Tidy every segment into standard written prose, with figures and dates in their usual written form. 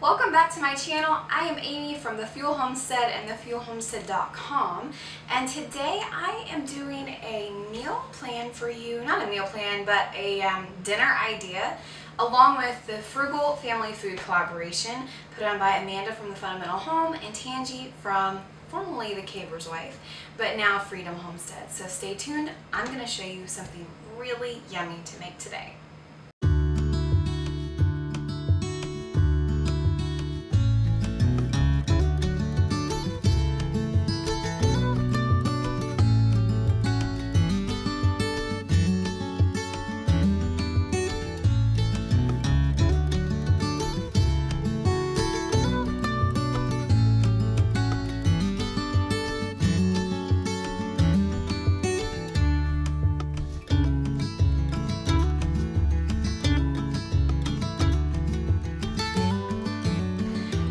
Welcome back to my channel. I am Amy from the Fuel Homestead and thefuelhomestead.com, and today I am doing a meal plan for you, not a meal plan, but a dinner idea, along with the Frugal Family Food collaboration put on by Amanda from the Fundamental Home and Tangi from formerly the Caver's Wife, but now Freedom Homestead. So stay tuned. I'm going to show you something really yummy to make today.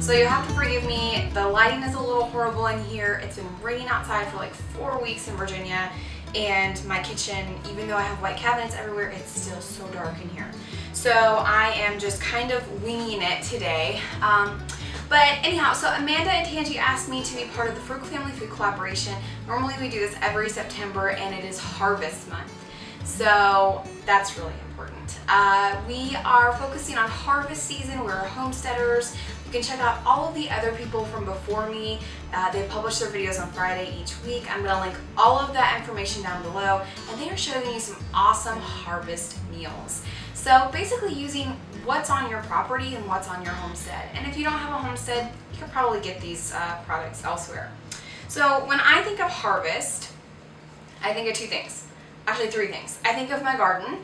So you have to forgive me, the lighting is a little horrible in here. It's been raining outside for like 4 weeks in Virginia, and my kitchen, even though I have white cabinets everywhere, it's still so dark in here. So I am just kind of winging it today. But anyhow, so Amanda and Tangi asked me to be part of the Frugal Family Food collaboration. Normally we do this every September, and it is harvest month. So that's really important. We are focusing on harvest season. We're homesteaders. You can check out all of the other people from before me. They publish their videos on Friday each week. I'm going to link all of that information down below, and they are showing you some awesome harvest meals. So basically using what's on your property and what's on your homestead. And if you don't have a homestead, you can probably get these products elsewhere. So when I think of harvest, I think of two things. Actually, three things. I think of my garden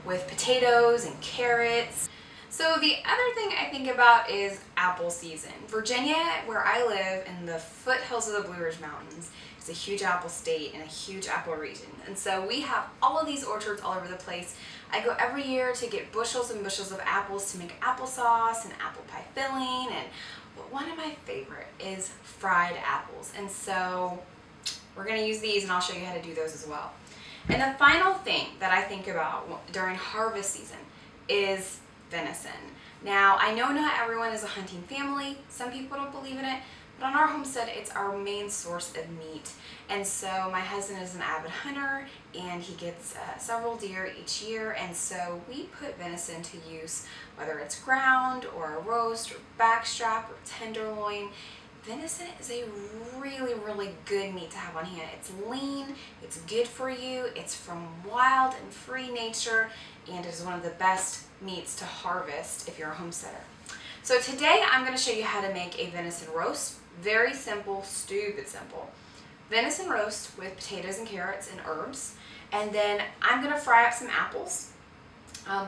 with potatoes and carrots. So the other thing I think about is apple season. Virginia, where I live in the foothills of the Blue Ridge Mountains, is a huge apple state and a huge apple region. And so we have all of these orchards all over the place. I go every year to get bushels and bushels of apples to make applesauce and apple pie filling. And one of my favorite is fried apples. And so we're going to use these, and I'll show you how to do those as well. And the final thing that I think about during harvest season is venison. Now, I know not everyone is a hunting family. Some people don't believe in it, but on our homestead, it's our main source of meat. And so my husband is an avid hunter, and he gets several deer each year, and so we put venison to use, whether it's ground or a roast or backstrap or tenderloin. Venison is a really, really good meat to have on hand. It's lean, it's good for you, it's from wild and free nature, and it is one of the best meats to harvest if you're a homesteader. So today I'm going to show you how to make a venison roast. Very simple, stupid simple. Venison roast with potatoes and carrots and herbs, and then I'm going to fry up some apples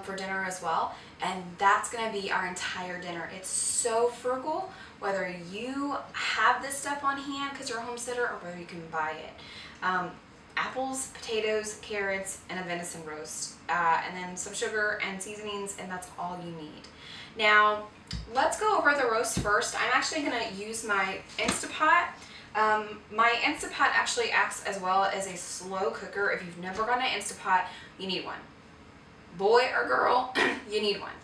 for dinner as well, and that's going to be our entire dinner. It's so frugal, whether you have this stuff on hand because you're a homesteader or whether you can buy it. Apples, potatoes, carrots, and a venison roast, and then some sugar and seasonings, and that's all you need. Now, let's go over the roast first. I'm actually going to use my Instapot. My Instapot actually acts as well as a slow cooker. If you've never got an Instapot, you need one. Boy or girl, you need one.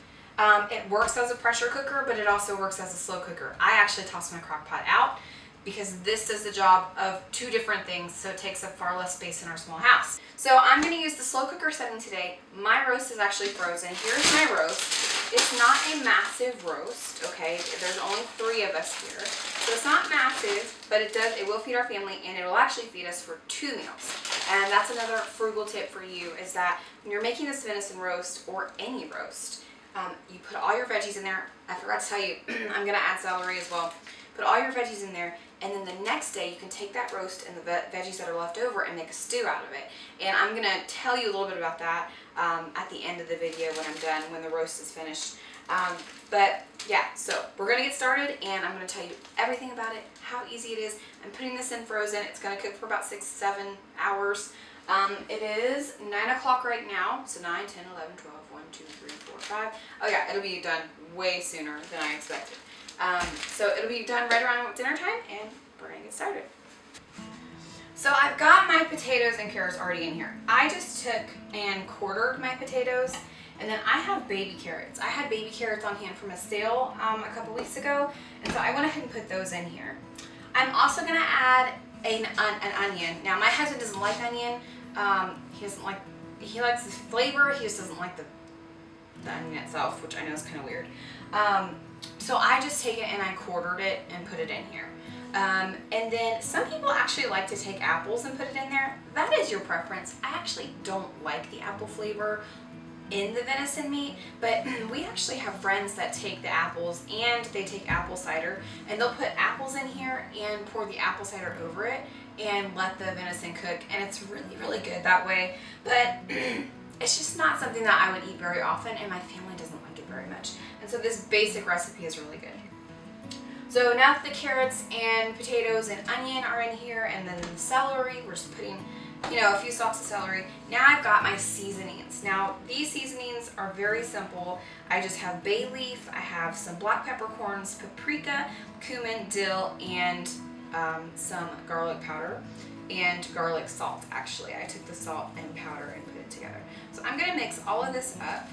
It works as a pressure cooker, but it also works as a slow cooker. I actually toss my crock pot out because this does the job of two different things, so it takes up far less space in our small house. So I'm going to use the slow cooker setting today. My roast is actually frozen. Here's my roast. It's not a massive roast, okay? There's only 3 of us here. So it's not massive, but it will feed our family, and it will actually feed us for 2 meals. And that's another frugal tip for you, is that when you're making this venison roast or any roast, you put all your veggies in there. I forgot to tell you, I'm going to add celery as well. Put all your veggies in there, and then the next day you can take that roast and the veggies that are left over and make a stew out of it. And I'm going to tell you a little bit about that at the end of the video when I'm done, when the roast is finished. But yeah, so we're going to get started, and I'm going to tell you everything about it, how easy it is. I'm putting this in frozen. It's going to cook for about 6-7 hours. It is 9 o'clock right now, so 9, 10, 11, 12, 1, 2, 3, 4, 5. Oh yeah, it'll be done way sooner than I expected. So it'll be done right around dinner time, and we're going to get started. So I've got my potatoes and carrots already in here. I just took and quartered my potatoes And then I have baby carrots. I had baby carrots on hand from a sale a couple weeks ago, and so I went ahead and put those in here. I'm also gonna add an onion. Now my husband doesn't like onion. He likes the flavor, he just doesn't like the onion itself, which I know is kind of weird. So I just take it and I quartered it and put it in here. And then some people actually like to take apples and put it in there. That is your preference. I actually don't like the apple flavor in the venison meat, but we actually have friends that take the apples and they take apple cider, and they'll put apples in here and pour the apple cider over it and let the venison cook, and it's really, really good that way. But it's just not something that I would eat very often, and my family doesn't like it very much. And so this basic recipe is really good. So now that the carrots and potatoes and onion are in here, and then the celery, we're just putting, you know, a few stalks of celery. Now I've got my seasonings. Now these seasonings are very simple. I just have bay leaf, I have some black peppercorns, paprika, cumin, dill, and some garlic powder and garlic salt. Actually, I took the salt and powder and put it together. So I'm gonna mix all of this up.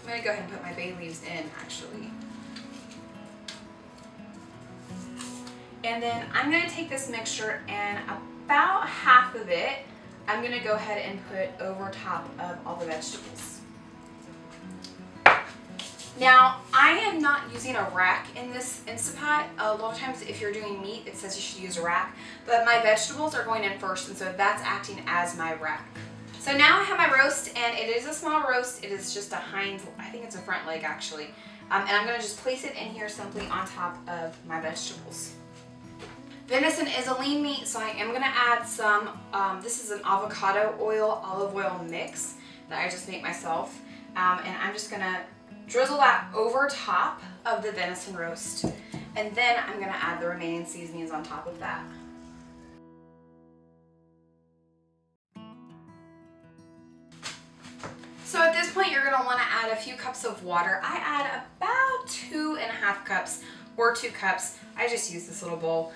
I'm gonna go ahead and put my bay leaves in actually. And then I'm gonna take this mixture and about half of it, I'm gonna go ahead and put over top of all the vegetables. Now, I am not using a rack in this Instapot. A lot of times if you're doing meat, it says you should use a rack, but my vegetables are going in first, and so that's acting as my rack. So now I have my roast, and it is a small roast. It is just a hind, I think it's a front leg actually. And I'm gonna just place it in here simply on top of my vegetables. Venison is a lean meat, so I am gonna add some, this is an avocado oil, olive oil mix that I just make myself. And I'm just gonna drizzle that over top of the venison roast. And then I'm gonna add the remaining seasonings on top of that. So at this point, you're gonna wanna add a few cups of water. I add about 2.5 cups or 2 cups. I just use this little bowl.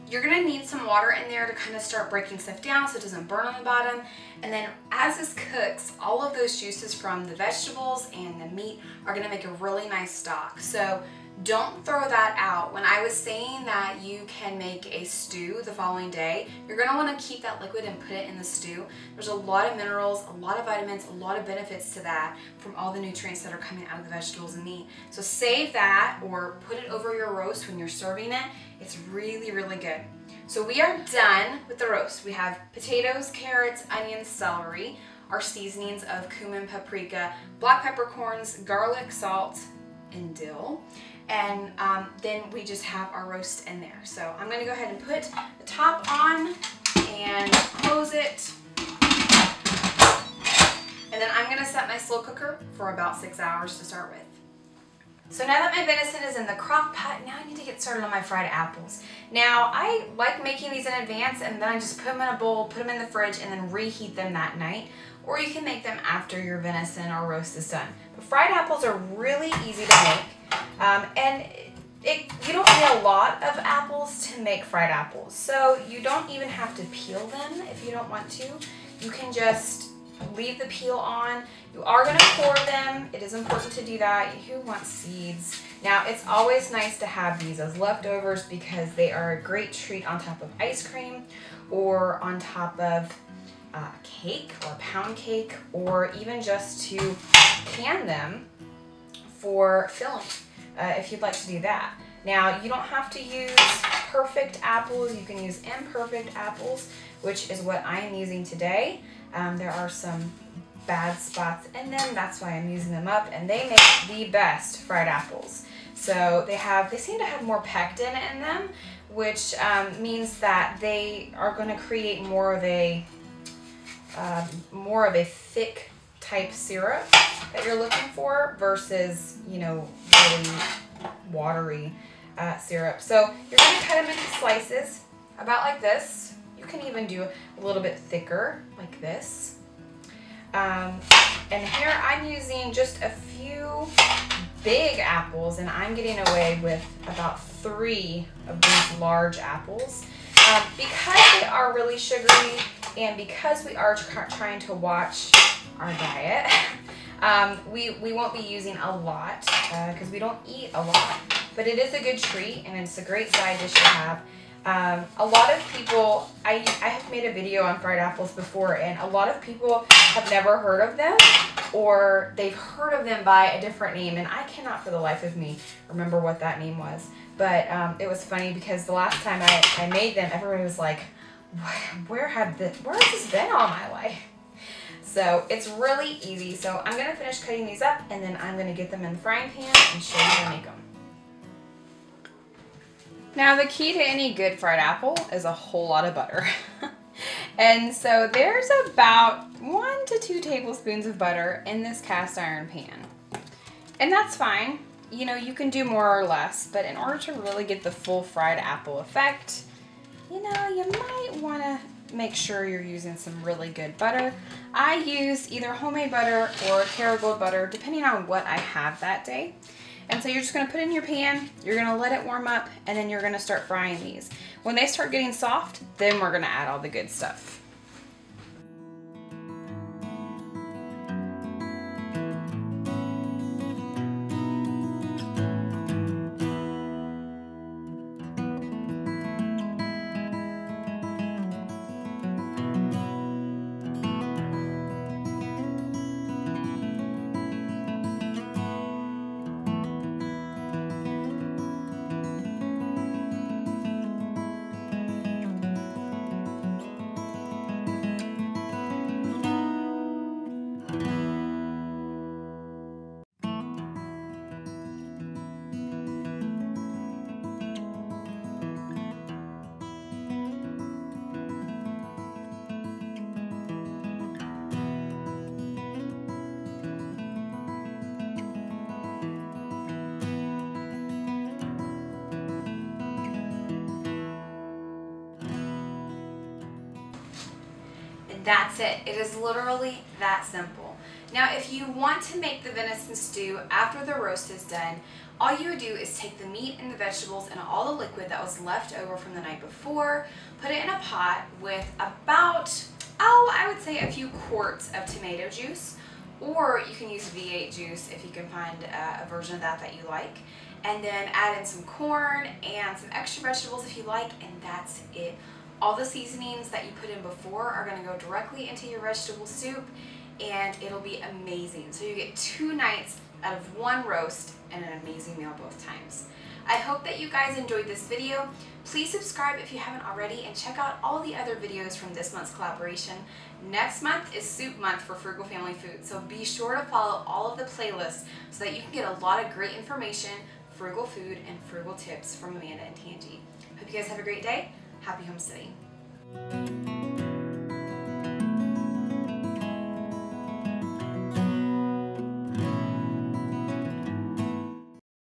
You're gonna need some water in there to kind of start breaking stuff down so it doesn't burn on the bottom. And then as this cooks, all of those juices from the vegetables and the meat are gonna make a really nice stock. So don't throw that out. When I was saying that you can make a stew the following day, you're gonna wanna keep that liquid and put it in the stew. There's a lot of minerals, a lot of vitamins, a lot of benefits to that from all the nutrients that are coming out of the vegetables and meat. So save that or put it over your roast when you're serving it. It's really, really good. So we are done with the roast. We have potatoes, carrots, onions, celery, our seasonings of cumin, paprika, black peppercorns, garlic, salt, and dill. And then we just have our roast in there. So I'm gonna go ahead and put the top on and close it. And then I'm gonna set my slow cooker for about 6 hours to start with. So now that my venison is in the crock pot, now I need to get started on my fried apples. Now, I like making these in advance, and then I just put them in a bowl, put them in the fridge, and then reheat them that night. Or you can make them after your venison or roast is done. But fried apples are really easy to make. And you don't need a lot of apples to make fried apples. So you don't even have to peel them if you don't want to. You can just leave the peel on. You are going to core them. It is important to do that. Who wants seeds? Now, it's always nice to have these as leftovers because they are a great treat on top of ice cream or on top of cake or pound cake, or even just to can them for filling if you'd like to do that. Now, you don't have to use perfect apples. You can use imperfect apples, which is what I am using today. There are some bad spots in them, that's why I'm using them up, and they make the best fried apples. So they seem to have more pectin in them, which means that they are going to create more of a thick type syrup that you're looking for versus, you know, really watery syrup. So you're going to cut them into slices about like this. You can even do a little bit thicker like this. And here I'm using just a few big apples, and I'm getting away with about 3 of these large apples. Because they are really sugary and because we are trying to watch our diet. We won't be using a lot because we don't eat a lot, but it is a good treat and it's a great side dish to have. A lot of people, I have made a video on fried apples before, and a lot of people have never heard of them, or they've heard of them by a different name, and I cannot for the life of me remember what that name was. But it was funny because the last time I made them, everybody was like, where has this been all my life? So it's really easy. So I'm going to finish cutting these up, and then I'm going to get them in the frying pan and show you how to make them. Now the key to any good fried apple is a whole lot of butter. And so there's about 1 to 2 tablespoons of butter in this cast iron pan. And that's fine. You know, you can do more or less, but in order to really get the full fried apple effect, you know, you might want to make sure you're using some really good butter. I use either homemade butter or Kerrygold butter, depending on what I have that day. And so you're just going to put it in your pan, you're going to let it warm up, and then you're going to start frying these. When they start getting soft, then we're going to add all the good stuff. That's it. It is literally that simple. Now, if you want to make the venison stew after the roast is done, all you would do is take the meat and the vegetables and all the liquid that was left over from the night before, put it in a pot with about, I would say a few quarts of tomato juice, or you can use V8 juice if you can find a version of that you like, and then add in some corn and some extra vegetables if you like, and that's it. All the seasonings that you put in before are going to go directly into your vegetable soup, and it'll be amazing. So you get 2 nights out of 1 roast and an amazing meal both times. I hope that you guys enjoyed this video. Please subscribe if you haven't already, and check out all the other videos from this month's collaboration. Next month is Soup Month for Frugal Family Food, so be sure to follow all of the playlists so that you can get a lot of great information, frugal food, and frugal tips from Amanda and Tangi. Hope you guys have a great day. Happy homesteading.